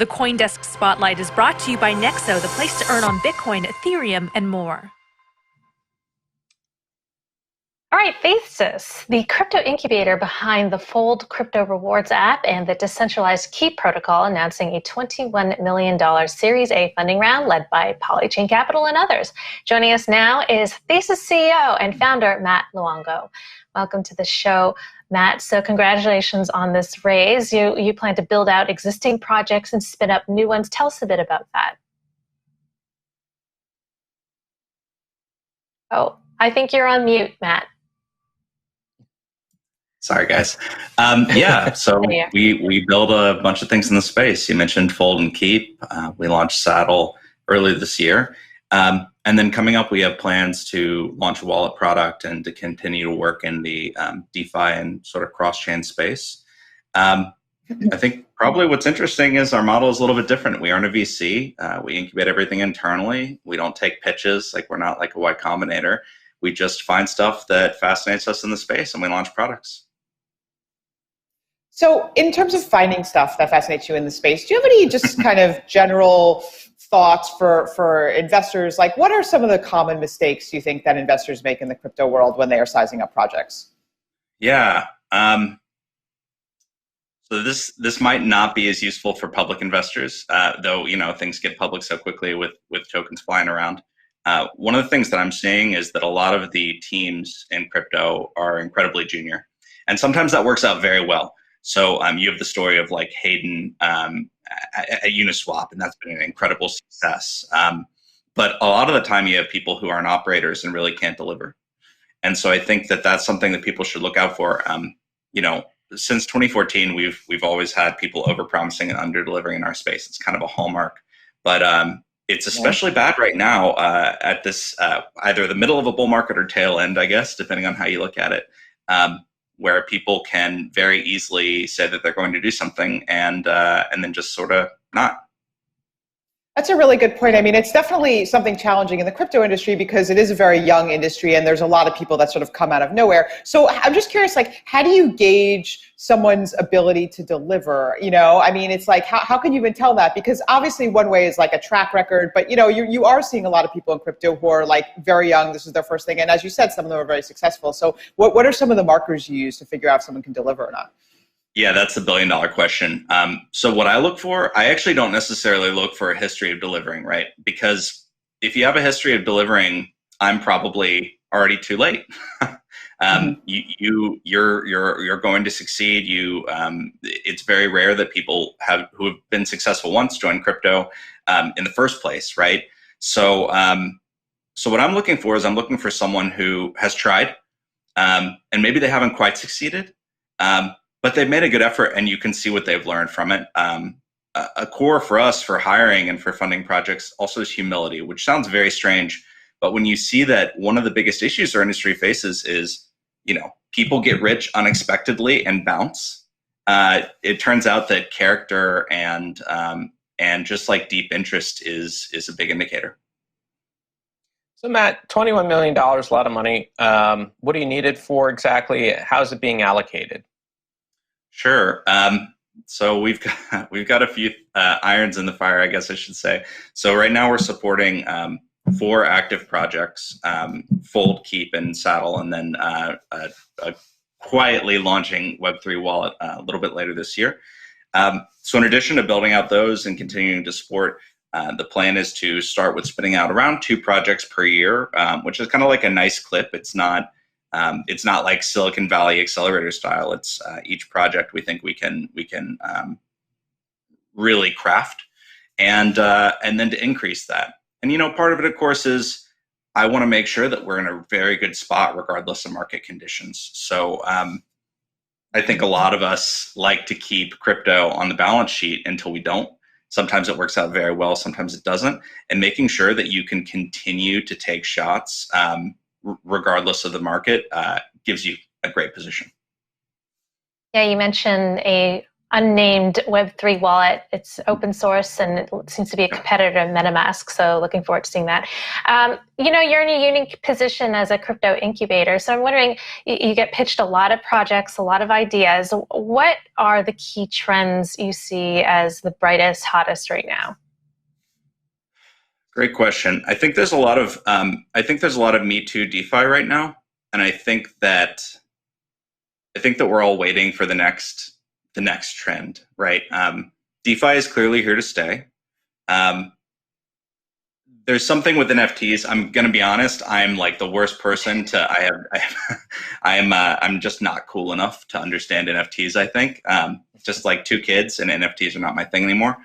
The CoinDesk Spotlight is brought to you by Nexo, the place to earn on Bitcoin, Ethereum, and more. All right, Thesis, the crypto incubator behind the Fold crypto rewards app and the decentralized Keep protocol, announcing a $21 million Series A funding round led by Polychain Capital and others. Joining us now is Thesis CEO and founder Matt Luongo. Welcome to the show, Matt. So congratulations on this raise. You plan to build out existing projects and spin up new ones. Tell us a bit about that. Oh, I think you're on mute, Matt. Sorry, guys. Yeah, so we build a bunch of things in the space. You mentioned Fold and Keep. We launched Saddle early this year. And then coming up, we have plans to launch a wallet product and to continue to work in the DeFi and sort of cross-chain space. I think probably what's interesting is our model is a little bit different. We aren't a VC. We incubate everything internally. We don't take pitches. Like, we're not like a Y Combinator. We just find stuff that fascinates us in the space and we launch products. So in terms of finding stuff that fascinates you in the space, do you have any just kind of general thoughts for investors? Like, what are some of the common mistakes you think that investors make in the crypto world when they are sizing up projects? Yeah. So this might not be as useful for public investors, though, you know, things get public so quickly with tokens flying around. One of the things that I'm seeing is that a lot of the teams in crypto are incredibly junior. And sometimes that works out very well. So you have the story of like Hayden at Uniswap, and that's been an incredible success. But a lot of the time you have people who aren't operators and really can't deliver. And so I think that that's something that people should look out for. You know, since 2014, we've always had people overpromising and under-delivering in our space. It's kind of a hallmark. But it's especially bad right now at this either the middle of a bull market or tail end, I guess, depending on how you look at it. Where people can very easily say that they're going to do something and then just sort of not. That's a really good point. I mean, it's definitely something challenging in the crypto industry because it is a very young industry and there's a lot of people that sort of come out of nowhere. So I'm just curious, like, how do you gauge someone's ability to deliver? You know, I mean, it's like, how can you even tell that? Because obviously one way is like a track record, but you know, you are seeing a lot of people in crypto who are like very young. This is their first thing. And as you said, some of them are very successful. So what are some of the markers you use to figure out if someone can deliver or not? Yeah, that's the billion-dollar question. So what I look for, I actually don't necessarily look for a history of delivering, right? Because if you have a history of delivering, I'm probably already too late. You're going to succeed. It's very rare that people who have been successful once join crypto in the first place, right? So what I'm looking for is I'm looking for someone who has tried, and maybe they haven't quite succeeded. But they've made a good effort and you can see what they've learned from it. A core for us for hiring and for funding projects also is humility, which sounds very strange. But when you see that one of the biggest issues our industry faces is, you know, people get rich unexpectedly and bounce. It turns out that character and just like deep interest is a big indicator. So Matt, $21 million, a lot of money. What do you need it for exactly? How's it being allocated? Sure. So we've got a few irons in the fire, I guess I should say. So right now we're supporting 4 active projects: Fold, Keep, and Saddle, and then a quietly launching Web3 wallet a little bit later this year. So in addition to building out those and continuing to support, the plan is to start with spinning out around 2 projects per year, which is kind of like a nice clip. It's not like Silicon Valley accelerator style. It's each project we think we can really craft, and then to increase that. And you know, part of it, of course, is I want to make sure that we're in a very good spot regardless of market conditions. So I think a lot of us like to keep crypto on the balance sheet until we don't. Sometimes it works out very well, sometimes it doesn't. And making sure that you can continue to take shots regardless of the market gives you a great position. Yeah, you mentioned a unnamed Web3 wallet. It's open source and it seems to be a competitor to MetaMask. So looking forward to seeing that. You're in a unique position as a crypto incubator. So I'm wondering, you get pitched a lot of projects, a lot of ideas. What are the key trends you see as the brightest, hottest right now? Great question. I think there's a lot of Me Too DeFi right now, and I think that we're all waiting for the next trend, right? DeFi is clearly here to stay. There's something with NFTs. I'm going to be honest. I'm like the worst person I'm just not cool enough to understand NFTs. I think just like two kids, and NFTs are not my thing anymore.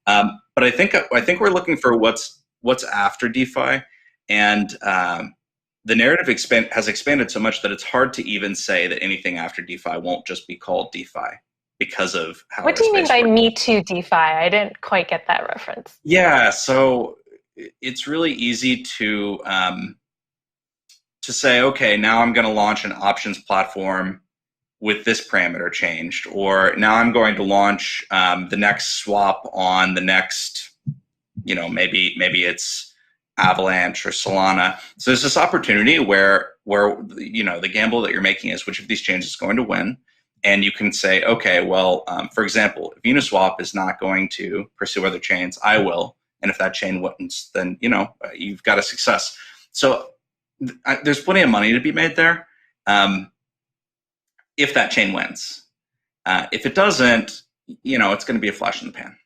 But I think we're looking for what's after DeFi, and the narrative has expanded so much that it's hard to even say that anything after DeFi won't just be called DeFi because of how. What do you mean by Me Too DeFi? I didn't quite get that reference. Yeah, so it's really easy to say, okay, now I'm going to launch an options platform with this parameter changed, or now I'm going to launch the next swap on the next, maybe it's Avalanche or Solana. So there's this opportunity where the gamble that you're making is which of these chains is going to win. And you can say, okay, well, for example, if Uniswap is not going to pursue other chains, I will. And if that chain wins, then, you've got a success. So there's plenty of money to be made there if that chain wins. If it doesn't, it's going to be a flash in the pan.